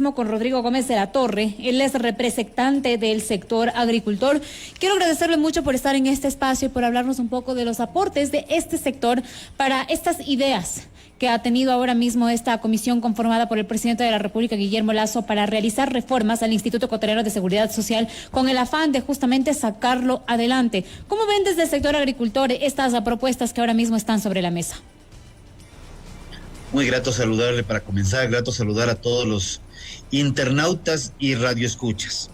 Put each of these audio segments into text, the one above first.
Con Rodrigo Gómez de la Torre. Él es representante del sector agricultor. Quiero agradecerle mucho por estar en este espacio y por hablarnos un poco de los aportes de este sector para estas ideas que ha tenido ahora mismo esta comisión conformada por el presidente de la República, Guillermo Lasso, para realizar reformas al Instituto Ecuatoriano de Seguridad Social con el afán de justamente sacarlo adelante. ¿Cómo ven desde el sector agricultor estas propuestas que ahora mismo están sobre la mesa? Muy grato saludarle para comenzar, grato saludar a todos los internautas y radioescuchas.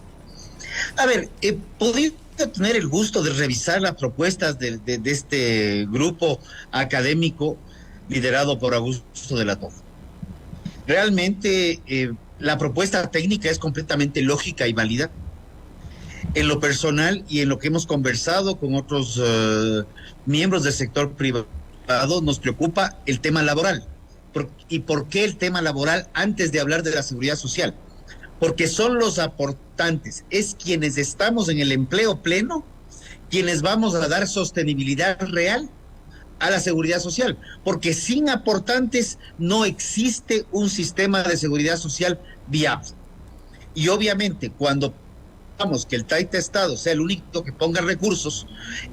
A ver, he podido tener el gusto de revisar las propuestas de este grupo académico liderado por Augusto de la Torre. Realmente la propuesta técnica es completamente lógica y válida. En lo personal y en lo que hemos conversado con otros miembros del sector privado, nos preocupa el tema laboral. ¿Y por qué el tema laboral antes de hablar de la seguridad social? Porque son los aportantes, es quienes estamos en el empleo pleno, quienes vamos a dar sostenibilidad real a la seguridad social, porque sin aportantes no existe un sistema de seguridad social viable. Y obviamente cuando vamos que el Taita Estado sea el único que ponga recursos,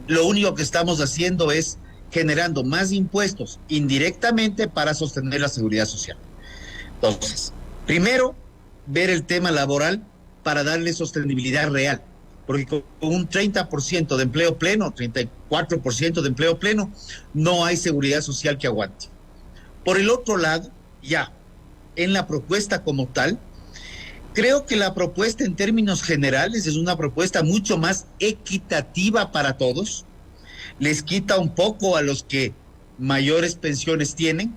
lo único que estamos haciendo es generando más impuestos indirectamente para sostener la seguridad social. Entonces, primero, ver el tema laboral para darle sostenibilidad real, porque con un 30% de empleo pleno, 34% de empleo pleno, no hay seguridad social que aguante. Por el otro lado, ya, en la propuesta como tal, creo que la propuesta en términos generales es una propuesta mucho más equitativa para todos. Les quita un poco a los que mayores pensiones tienen,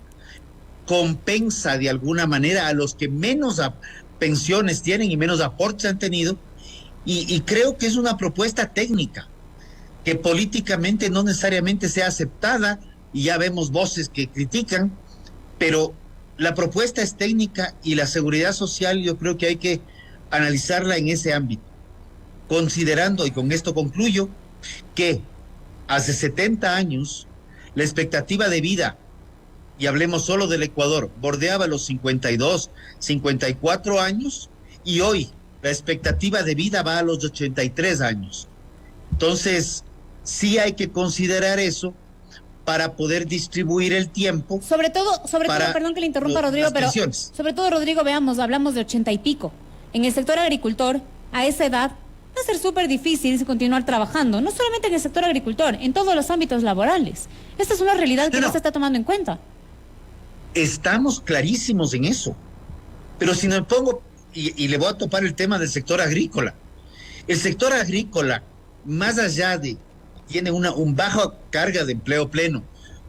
compensa de alguna manera a los que menos pensiones tienen y menos aportes han tenido, y creo que es una propuesta técnica que políticamente no necesariamente sea aceptada, y ya vemos voces que critican, pero la propuesta es técnica y la seguridad social yo creo que hay que analizarla en ese ámbito, considerando, y con esto concluyo, que hace 70 años, la expectativa de vida, y hablemos solo del Ecuador, bordeaba los 52, 54 años, y hoy la expectativa de vida va a los 83 años. Entonces, sí hay que considerar eso para poder distribuir el tiempo. Sobre todo, perdón que le interrumpa, Rodrigo, pero sobre todo, Rodrigo, veamos, hablamos de 80 y pico. En el sector agricultor, a esa edad, va a ser súper difícil continuar trabajando, no solamente en el sector agricultor, en todos los ámbitos laborales. Esta es una realidad que no se está tomando en cuenta. Estamos clarísimos en eso, pero si me pongo, y le voy a topar el tema del sector agrícola. El sector agrícola, más allá de, tiene un bajo carga de empleo pleno,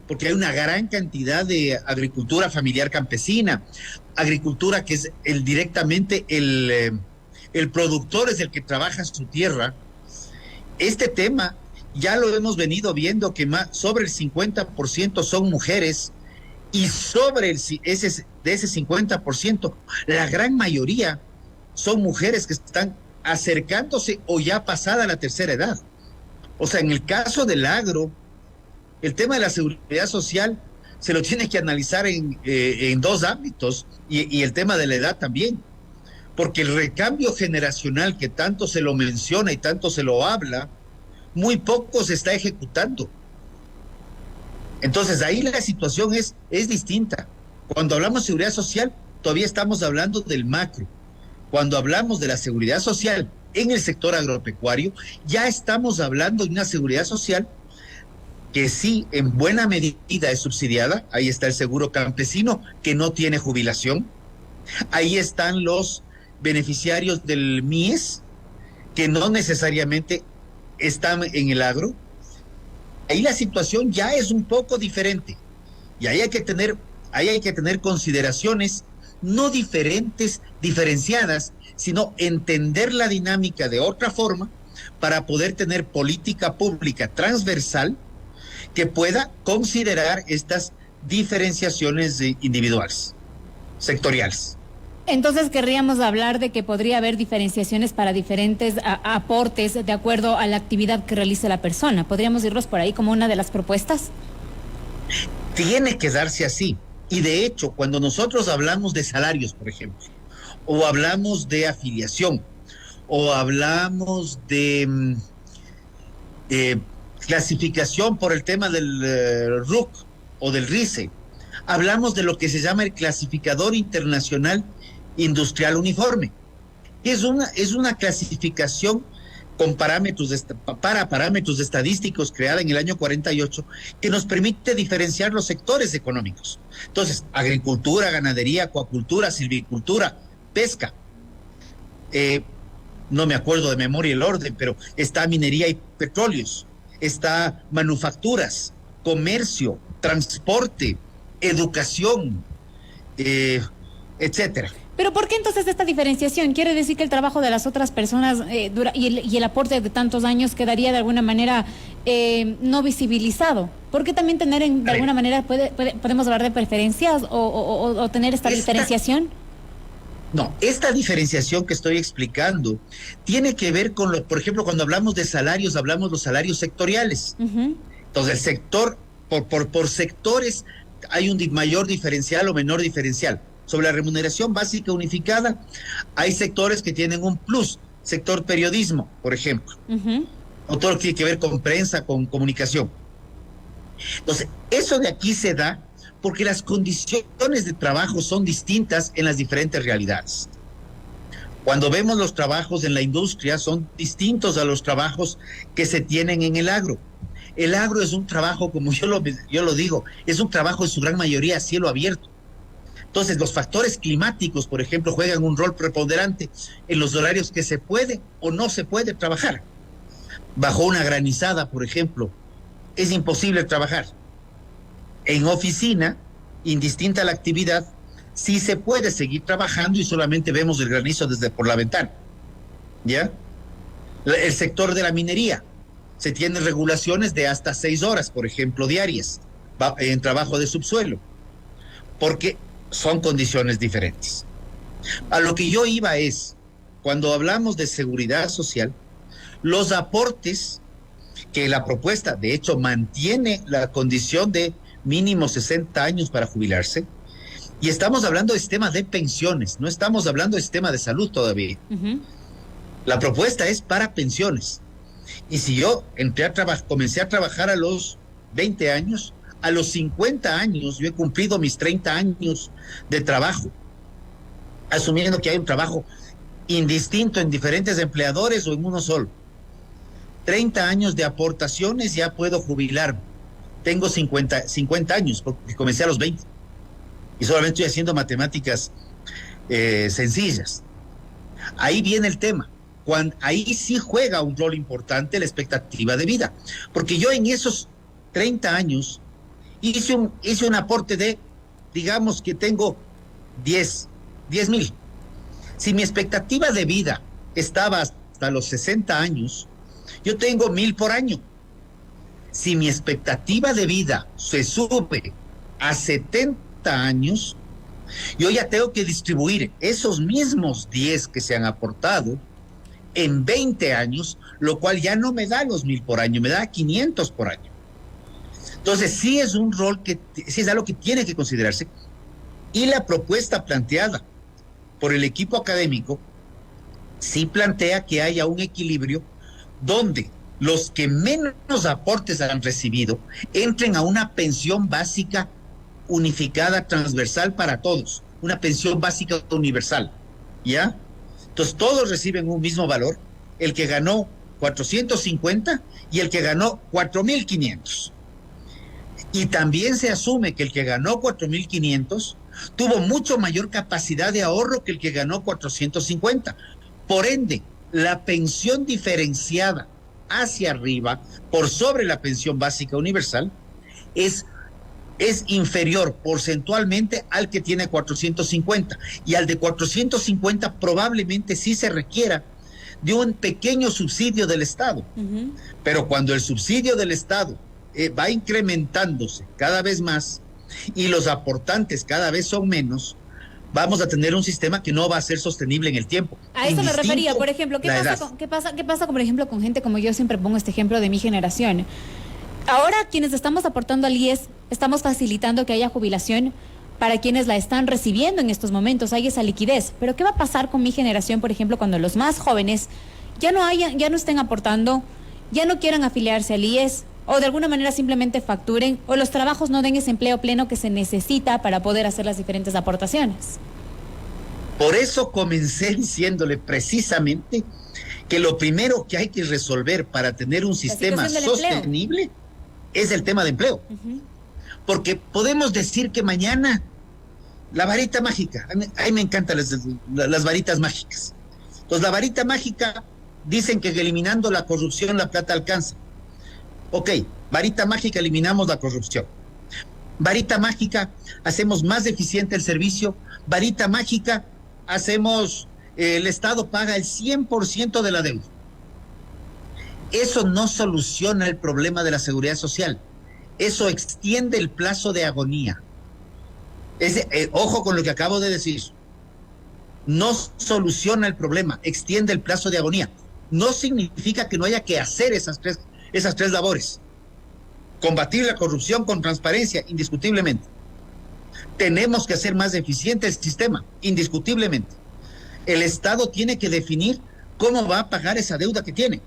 porque hay una gran cantidad de agricultura familiar campesina, agricultura que es directamente el productor es el que trabaja su tierra. Este tema ya lo hemos venido viendo que sobre el 50% son mujeres, y sobre de ese 50%, la gran mayoría son mujeres que están acercándose o ya pasada la tercera edad. O sea, en el caso del agro, el tema de la seguridad social se lo tiene que analizar en dos ámbitos, y el tema de la edad también. Porque el recambio generacional que tanto se lo menciona y tanto se lo habla, muy poco se está ejecutando. Entonces ahí la situación es distinta. Cuando hablamos de seguridad social, todavía estamos hablando del macro. Cuando hablamos de la seguridad social en el sector agropecuario, ya estamos hablando de una seguridad social que sí, en buena medida es subsidiada. Ahí está el seguro campesino, que no tiene jubilación. Ahí están los beneficiarios del MIES, que no necesariamente están en el agro. Ahí la situación ya es un poco diferente, y ahí hay que tener consideraciones no diferenciadas, sino entender la dinámica de otra forma para poder tener política pública transversal que pueda considerar estas diferenciaciones individuales, sectoriales. Entonces querríamos hablar de que podría haber diferenciaciones para diferentes aportes de acuerdo a la actividad que realice la persona. ¿Podríamos irnos por ahí como una de las propuestas? Tiene que darse así. Y de hecho, cuando nosotros hablamos de salarios, por ejemplo, o hablamos de afiliación, o hablamos de clasificación por el tema del RUC o del RICE, hablamos de lo que se llama el Clasificador Internacional Industrial Uniforme, que es una clasificación con para parámetros estadísticos creada en el año 48, que nos permite diferenciar los sectores económicos. Entonces, agricultura, ganadería, acuacultura, silvicultura, pesca, no me acuerdo de memoria el orden, pero está minería y petróleos, está manufacturas, comercio, transporte, educación, etcétera. Pero ¿por qué entonces esta diferenciación? ¿Quiere decir que el trabajo de las otras personas y el aporte de tantos años quedaría de alguna manera no visibilizado? ¿Por qué también tener de alguna manera podemos hablar de preferencias o tener esta diferenciación? No, esta diferenciación que estoy explicando tiene que ver con, por ejemplo, cuando hablamos de salarios, hablamos de los salarios sectoriales. Entonces, el sector, por sectores, hay un mayor diferencial o menor diferencial. Sobre la remuneración básica unificada, hay sectores que tienen un plus. Sector periodismo, por ejemplo. O todo lo que tiene que ver con prensa, con comunicación. Entonces, eso de aquí se da porque las condiciones de trabajo son distintas en las diferentes realidades. Cuando vemos los trabajos en la industria, son distintos a los trabajos que se tienen en el agro. El agro es un trabajo, como yo lo digo, es un trabajo en su gran mayoría a cielo abierto. Entonces, los factores climáticos, por ejemplo, juegan un rol preponderante en los horarios que se puede o no se puede trabajar. Bajo una granizada, por ejemplo, es imposible trabajar. En oficina, indistinta la actividad, sí se puede seguir trabajando y solamente vemos el granizo por la ventana. ¿Ya? El sector de la minería, se tienen regulaciones de hasta 6 horas, por ejemplo, diarias, en trabajo de subsuelo, porque son condiciones diferentes. A lo que yo iba es, cuando hablamos de seguridad social, los aportes que la propuesta, de hecho, mantiene la condición de mínimo 60 años para jubilarse, y estamos hablando de sistema de pensiones, no estamos hablando de sistema de salud todavía. La propuesta es para pensiones. Y si yo comencé a trabajar a los 20 años, a los 50 años yo he cumplido mis 30 años de trabajo, asumiendo que hay un trabajo indistinto en diferentes empleadores o en uno solo. 30 años de aportaciones, ya puedo jubilarme. Tengo 50 años porque comencé a los 20 y solamente estoy haciendo matemáticas sencillas. Ahí viene el tema. Ahí sí juega un rol importante la expectativa de vida, porque yo en esos 30 años hice un aporte de, digamos que tengo 10,000. Si mi expectativa de vida estaba hasta los 60 años, yo tengo 1,000 por año. Si mi expectativa de vida se sube a 70 años, yo ya tengo que distribuir esos mismos 10 que se han aportado en 20 años, lo cual ya no me da los 1,000 por año, me da 500 por año. Entonces, sí es un rol sí es algo que tiene que considerarse. Y la propuesta planteada por el equipo académico sí plantea que haya un equilibrio donde los que menos aportes han recibido entren a una pensión básica unificada, transversal para todos, una pensión básica universal, ¿ya? Entonces, todos reciben un mismo valor, el que ganó 450 y el que ganó 4,500. Y también se asume que el que ganó 4,500 tuvo mucho mayor capacidad de ahorro que el que ganó 450. Por ende, la pensión diferenciada hacia arriba, por sobre la pensión básica universal, es inferior porcentualmente al que tiene 450. Y al de 450 probablemente sí se requiera de un pequeño subsidio del Estado. Pero cuando el subsidio del Estado va incrementándose cada vez más y los aportantes cada vez son menos, vamos a tener un sistema que no va a ser sostenible en el tiempo. A eso me refería, por ejemplo, ¿qué pasa, por ejemplo, con gente como yo siempre pongo este ejemplo de mi generación? Ahora quienes estamos aportando al IES, estamos facilitando que haya jubilación para quienes la están recibiendo en estos momentos, hay esa liquidez. Pero ¿qué va a pasar con mi generación, por ejemplo, cuando los más jóvenes ya no estén aportando, ya no quieran afiliarse al IES, o de alguna manera simplemente facturen, o los trabajos no den ese empleo pleno que se necesita para poder hacer las diferentes aportaciones? Por eso comencé diciéndole precisamente que lo primero que hay que resolver para tener un sistema sostenible es el tema de empleo. Porque podemos decir que mañana la varita mágica, a mí me encantan las varitas mágicas. Entonces la varita mágica dicen que eliminando la corrupción la plata alcanza. Ok, varita mágica, eliminamos la corrupción. Varita mágica, hacemos más eficiente el servicio. Varita mágica, el Estado paga el 100% de la deuda. Eso no soluciona el problema de la seguridad social. Eso extiende el plazo de agonía. Ojo con lo que acabo de decir. No soluciona el problema, extiende el plazo de agonía. No significa que no haya que hacer esas tres labores. Combatir la corrupción con transparencia, indiscutiblemente. Tenemos que hacer más eficiente el sistema, indiscutiblemente. El Estado tiene que definir cómo va a pagar esa deuda que tiene.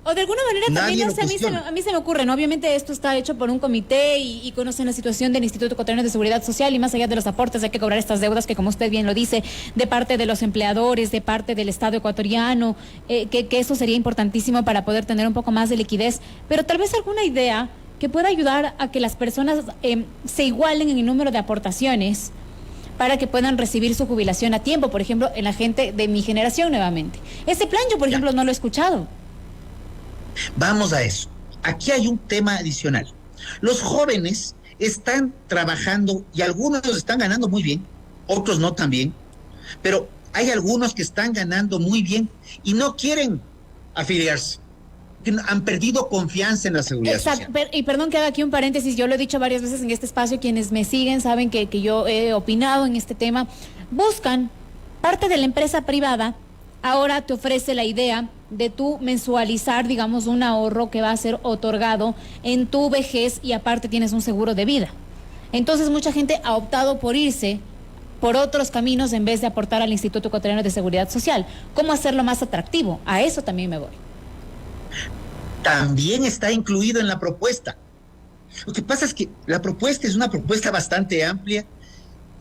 O de alguna manera también, no sé, a mí se me ocurre, ¿no? Obviamente esto está hecho por un comité y conocen la situación del Instituto Ecuatoriano de Seguridad Social, y más allá de los aportes hay que cobrar estas deudas que, como usted bien lo dice, de parte de los empleadores, de parte del Estado ecuatoriano, que eso sería importantísimo para poder tener un poco más de liquidez, pero tal vez alguna idea que pueda ayudar a que las personas se igualen en el número de aportaciones para que puedan recibir su jubilación a tiempo, por ejemplo, en la gente de mi generación nuevamente. Ese plan yo, por ejemplo, no lo he escuchado. Vamos a eso. Aquí hay un tema adicional. Los jóvenes están trabajando y algunos están ganando muy bien, otros no tan bien, pero hay algunos que están ganando muy bien y no quieren afiliarse. Han perdido confianza en la seguridad social. Y perdón que haga aquí un paréntesis, yo lo he dicho varias veces en este espacio, quienes me siguen saben que yo he opinado en este tema. Buscan parte de la empresa privada, ahora te ofrece la idea de tú mensualizar, digamos, un ahorro que va a ser otorgado en tu vejez y aparte tienes un seguro de vida. Entonces mucha gente ha optado por irse por otros caminos en vez de aportar al Instituto Ecuatoriano de Seguridad Social. ¿Cómo hacerlo más atractivo? A eso también me voy. También está incluido en la propuesta. Lo que pasa es que la propuesta es una propuesta bastante amplia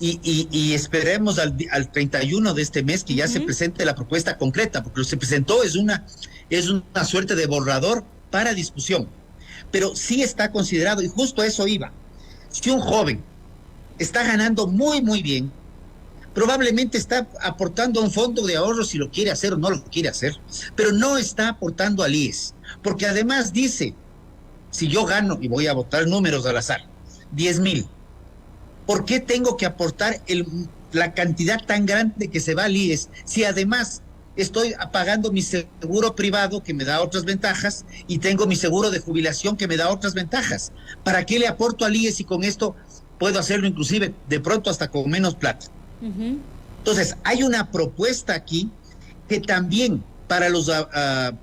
y esperemos al 31 de este mes que ya se presente la propuesta concreta, porque lo que se presentó es una suerte de borrador para discusión, pero sí está considerado, y justo a eso iba. Si un joven está ganando muy, muy bien, probablemente está aportando a un fondo de ahorro si lo quiere hacer o no lo quiere hacer, pero no está aportando al IES, porque además dice, si yo gano, y voy a botar números al azar, 10,000, ¿por qué tengo que aportar la cantidad tan grande que se va al IES si además estoy pagando mi seguro privado que me da otras ventajas y tengo mi seguro de jubilación que me da otras ventajas? ¿Para qué le aporto al IES y con esto puedo hacerlo inclusive de pronto hasta con menos plata? Entonces, hay una propuesta aquí que también para los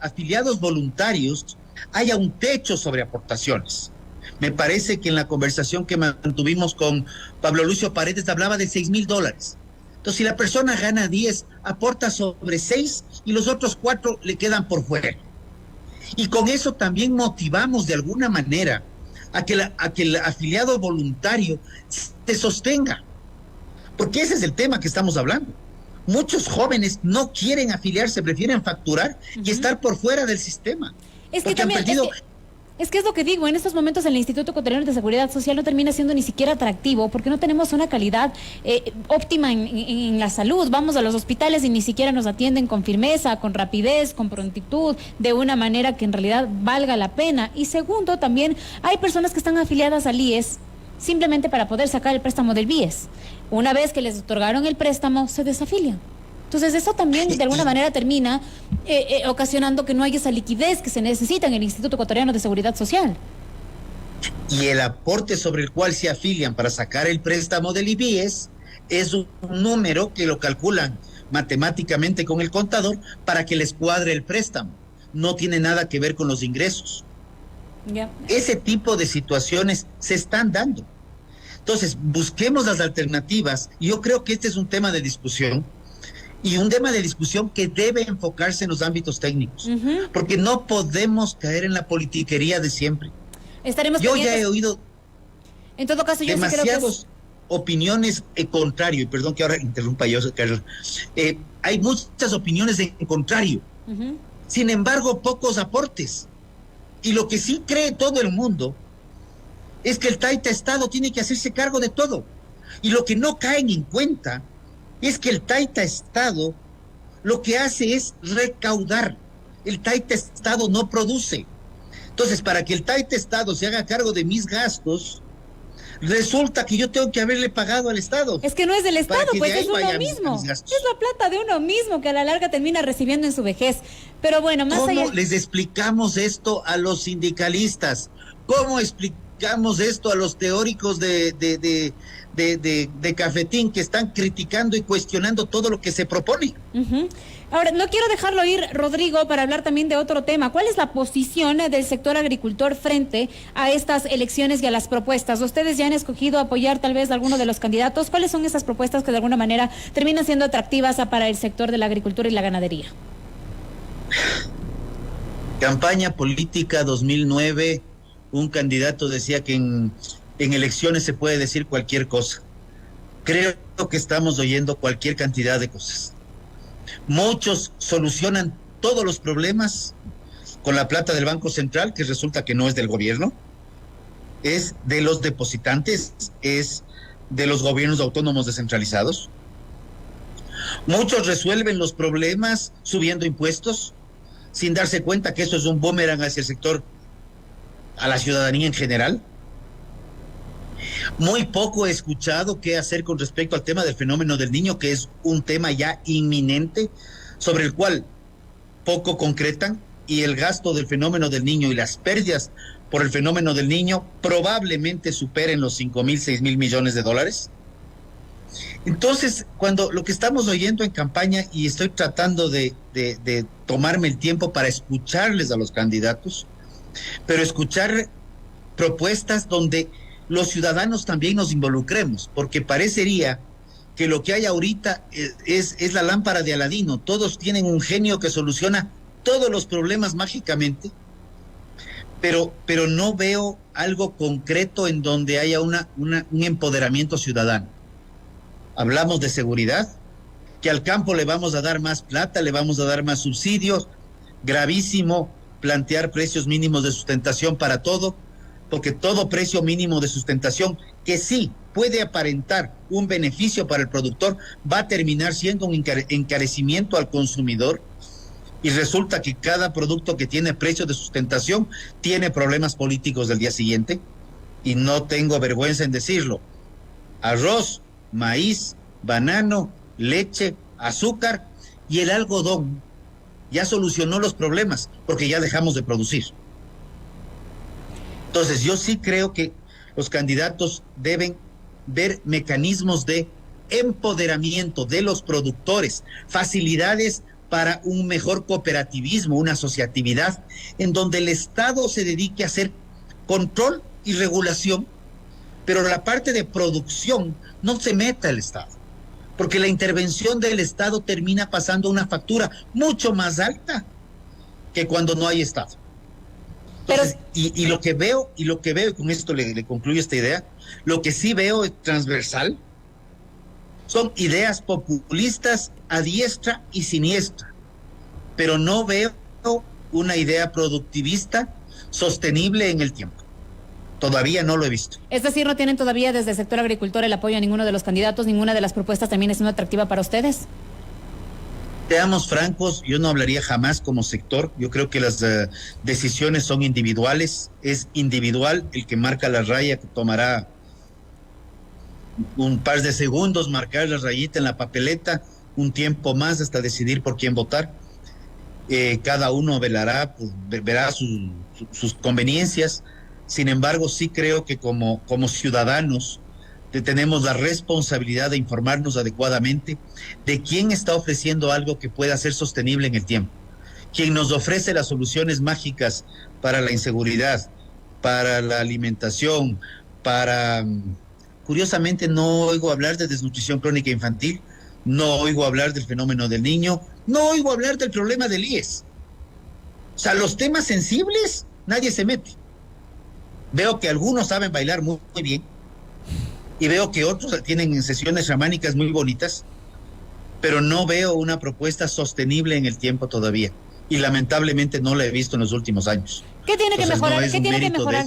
afiliados voluntarios haya un techo sobre aportaciones. Me parece que en la conversación que mantuvimos con Pablo Lucio Paredes hablaba de $6,000. Entonces, si la persona gana 10, aporta sobre 6 y los otros 4 le quedan por fuera. Y con eso también motivamos de alguna manera a que el afiliado voluntario se sostenga. Porque ese es el tema que estamos hablando. Muchos jóvenes no quieren afiliarse, prefieren facturar y estar por fuera del sistema. Es que también, es que es lo que digo, en estos momentos el Instituto Ecuatoriano de Seguridad Social no termina siendo ni siquiera atractivo porque no tenemos una calidad óptima en la salud. Vamos a los hospitales y ni siquiera nos atienden con firmeza, con rapidez, con prontitud, de una manera que en realidad valga la pena. Y segundo, también hay personas que están afiliadas al IES simplemente para poder sacar el préstamo del BIES. Una vez que les otorgaron el préstamo, se desafilian. Entonces eso también de alguna manera termina ocasionando que no haya esa liquidez que se necesita en el Instituto Ecuatoriano de Seguridad Social. Y el aporte sobre el cual se afilian para sacar el préstamo del IBIES es un número que lo calculan matemáticamente con el contador para que les cuadre el préstamo. No tiene nada que ver con los ingresos. Ese tipo de situaciones se están dando. Entonces, busquemos las alternativas. Y yo creo que este es un tema de discusión, y un tema de discusión que debe enfocarse en los ámbitos técnicos, porque no podemos caer en la politiquería de siempre. Estaremos Yo pendientes. ya he oído En todo caso, yo sí creo que demasiadas opiniones en contrario, y perdón que ahora interrumpa yo, Carlos. Hay muchas opiniones en contrario. Sin embargo, pocos aportes. Y lo que sí cree todo el mundo es que el Taita Estado tiene que hacerse cargo de todo. Y lo que no caen en cuenta es que el Taita Estado lo que hace es recaudar. El Taita Estado no produce. Entonces, para que el Taita Estado se haga cargo de mis gastos, resulta que yo tengo que haberle pagado al Estado. es que no es del Estado, que pues de ahí es uno vayan mismo. mis gastos. Es la plata de uno mismo que a la larga termina recibiendo en su vejez. Pero bueno, más allá. ¿Cómo les explicamos esto a los sindicalistas? ¿Cómo explicamos esto a los teóricos de cafetín que están criticando y cuestionando todo lo que se propone? Ahora, no quiero dejarlo ir, Rodrigo, para hablar también de otro tema. ¿Cuál es la posición del sector agricultor frente a estas elecciones y a las propuestas? Ustedes ya han escogido apoyar tal vez a alguno de los candidatos. ¿Cuáles son esas propuestas que de alguna manera terminan siendo atractivas para el sector de la agricultura y la ganadería? Campaña política 2009, un candidato decía que en elecciones se puede decir cualquier cosa. Creo que estamos oyendo cualquier cantidad de cosas. Muchos solucionan todos los problemas con la plata del Banco Central, que resulta que no es del gobierno, es de los depositantes, es de los gobiernos autónomos descentralizados. Muchos resuelven los problemas subiendo impuestos, sin darse cuenta que eso es un boomerang hacia el sector, a la ciudadanía en general. Muy poco he escuchado qué hacer con respecto al tema del fenómeno del niño, que es un tema ya inminente, sobre el cual poco concretan, y el gasto del fenómeno del niño y las pérdidas por el fenómeno del niño probablemente superen los 5,000, 6,000 millones de dólares. Entonces, cuando lo que estamos oyendo en campaña, y estoy tratando de tomarme el tiempo para escucharles a los candidatos, pero escuchar propuestas donde los ciudadanos también nos involucremos, porque parecería que lo que hay ahorita es la lámpara de Aladino. Todos tienen un genio que soluciona todos los problemas mágicamente, pero no veo algo concreto en donde haya un empoderamiento ciudadano. Hablamos de seguridad, que al campo le vamos a dar más plata, le vamos a dar más subsidios. Gravísimo plantear precios mínimos de sustentación para todo, porque todo precio mínimo de sustentación, que sí puede aparentar un beneficio para el productor, va a terminar siendo un encarecimiento al consumidor, y resulta que cada producto que tiene precio de sustentación tiene problemas políticos del día siguiente, y no tengo vergüenza en decirlo. Arroz, maíz, banano, leche, azúcar y el algodón ya solucionó los problemas porque ya dejamos de producir. Entonces, yo sí creo que los candidatos deben ver mecanismos de empoderamiento de los productores, facilidades para un mejor cooperativismo, una asociatividad, en donde el Estado se dedique a hacer control y regulación, pero la parte de producción no se meta el Estado, porque la intervención del Estado termina pasando una factura mucho más alta que cuando no hay Estado. Entonces, y lo que veo, y con esto le concluyo esta idea, lo que sí veo es transversal, son ideas populistas a diestra y siniestra, pero no veo una idea productivista sostenible en el tiempo. Todavía no lo he visto. Es decir, ¿no tienen todavía desde el sector agricultor el apoyo a ninguno de los candidatos? ¿Ninguna de las propuestas también es una atractiva para ustedes? Seamos francos, yo no hablaría jamás como sector. Yo creo que las decisiones son individuales. Es individual el que marca la raya, que tomará un par de segundos marcar la rayita en la papeleta, un tiempo más hasta decidir por quién votar. Cada uno velará, pues, verá sus conveniencias. Sin embargo, sí creo que como ciudadanos tenemos la responsabilidad de informarnos adecuadamente de quién está ofreciendo algo que pueda ser sostenible en el tiempo. Quien nos ofrece las soluciones mágicas para la inseguridad, para la alimentación, para curiosamente no oigo hablar de desnutrición crónica infantil, no oigo hablar del fenómeno del niño, no oigo hablar del problema del IES. O sea, los temas sensibles, nadie se mete. Veo que algunos saben bailar muy, muy bien y veo que otros tienen sesiones chamánicas muy bonitas, pero no veo una propuesta sostenible en el tiempo todavía. Y lamentablemente no la he visto en los últimos años. ¿Qué tiene que mejorar? ¿Qué tiene que mejorar?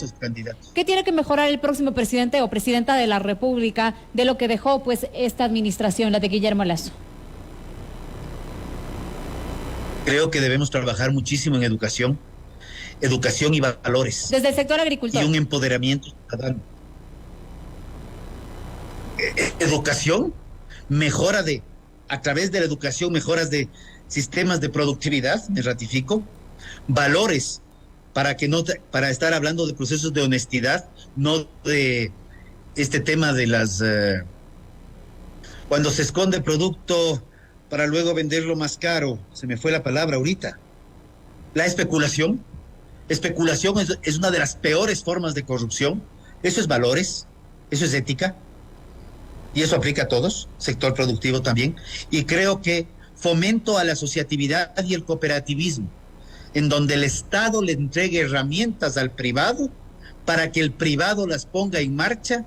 ¿Qué tiene que mejorar el próximo presidente o presidenta de la República de lo que dejó pues esta administración, la de Guillermo Lasso? Creo que debemos trabajar muchísimo en educación y valores. Desde el sector agricultor. Y un empoderamiento ciudadano. Educación, a través de la educación, mejoras de sistemas de productividad, me ratifico, valores, para estar hablando de procesos de honestidad, no de este tema de cuando se esconde producto para luego venderlo más caro, se me fue la palabra ahorita. La especulación es una de las peores formas de corrupción. Eso es valores, eso es ética, y eso aplica a todos, sector productivo también, y creo que fomento a la asociatividad y el cooperativismo, en donde el Estado le entregue herramientas al privado para que el privado las ponga en marcha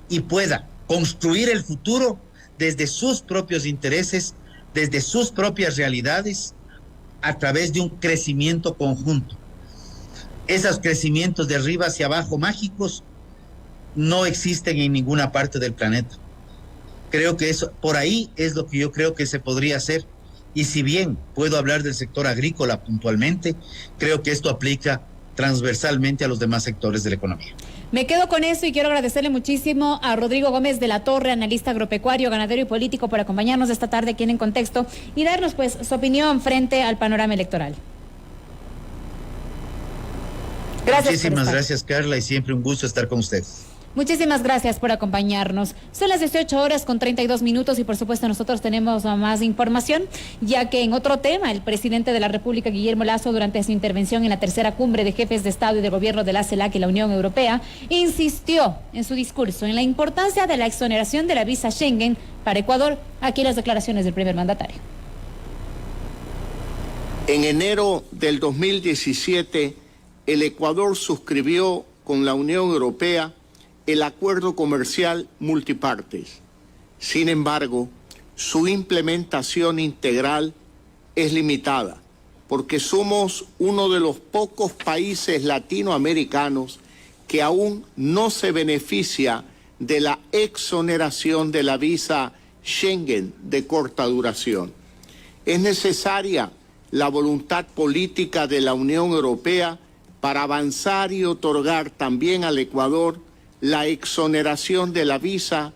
y pueda construir el futuro desde sus propios intereses, desde sus propias realidades, a través de un crecimiento conjunto. Esos crecimientos de arriba hacia abajo mágicos no existen en ninguna parte del planeta. Creo que eso, por ahí es lo que yo creo que se podría hacer. Y si bien puedo hablar del sector agrícola puntualmente, creo que esto aplica transversalmente a los demás sectores de la economía. Me quedo con eso y quiero agradecerle muchísimo a Rodrigo Gómez de la Torre, analista agropecuario, ganadero y político, por acompañarnos esta tarde aquí en Contexto y darnos pues su opinión frente al panorama electoral. Gracias. Muchísimas gracias, Carla, y siempre un gusto estar con ustedes. Muchísimas gracias por acompañarnos. Son las 18:32 y por supuesto nosotros tenemos más información, ya que en otro tema, el presidente de la República, Guillermo Lasso, durante su intervención en la tercera cumbre de jefes de Estado y de Gobierno de la CELAC y la Unión Europea, insistió en su discurso en la importancia de la exoneración de la visa Schengen para Ecuador. Aquí las declaraciones del primer mandatario. En enero del 2017, el Ecuador suscribió con la Unión Europea el acuerdo comercial multipartes. Sin embargo, su implementación integral es limitada, porque somos uno de los pocos países latinoamericanos que aún no se beneficia de la exoneración de la visa Schengen de corta duración. Es necesaria la voluntad política de la Unión Europea para avanzar y otorgar también al Ecuador la exoneración de la visa.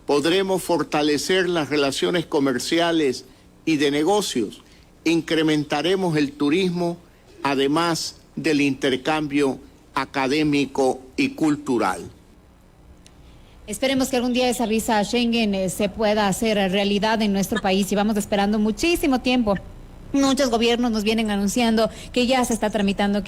Podremos fortalecer las relaciones comerciales y de negocios, incrementaremos el turismo, además del intercambio académico y cultural. Esperemos que algún día esa visa Schengen se pueda hacer realidad en nuestro país. Llevamos esperando muchísimo tiempo. Muchos gobiernos nos vienen anunciando que ya se está tramitando,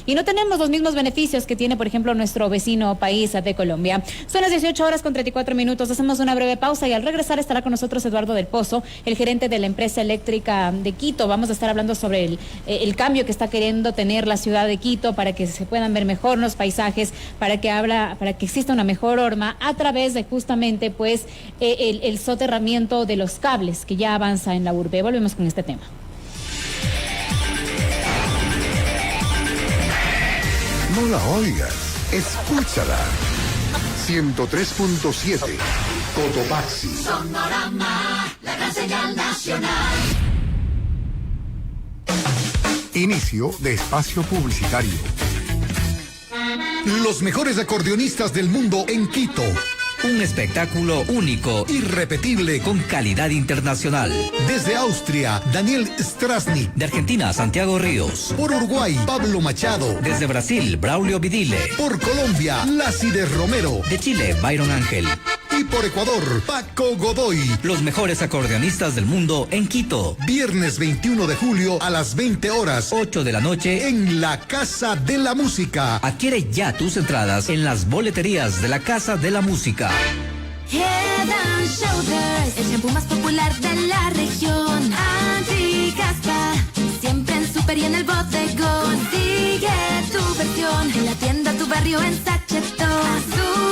y no tenemos los mismos beneficios que tiene, por ejemplo, nuestro vecino país de Colombia. Son las 18:34. Hacemos una breve pausa y al regresar estará con nosotros Eduardo del Pozo, el gerente de la empresa eléctrica de Quito. Vamos a estar hablando sobre el cambio que está queriendo tener la ciudad de Quito para que se puedan ver mejor los paisajes, para que exista una mejor horma a través de justamente pues el soterramiento de los cables que ya avanza en la urbe. Volvemos con este tema. No la oigas, escúchala. 103.7 Cotopaxi. Sonorama, la gran señal nacional. Inicio de espacio publicitario. Los mejores acordeonistas del mundo en Quito. Un espectáculo único, Irrepetible. con calidad internacional. Desde Austria, Daniel Strasny. De Argentina, Santiago Ríos. Por Uruguay, Pablo Machado. Desde Brasil, Braulio Vidile. Por Colombia, Lácides Romero. De Chile, Byron Ángel. y por Ecuador, Paco Godoy. Los mejores acordeonistas del mundo en Quito. Viernes 21 de julio a las 20 horas, 8 de la noche. en la Casa de la Música. Adquiere ya tus entradas en las boleterías de la Casa de la Música. Head and Shoulders, el shampoo más popular de la región. Anti-caspa, siempre en super y en el bodegón. Consigue tu versión en la tienda, tu barrio, en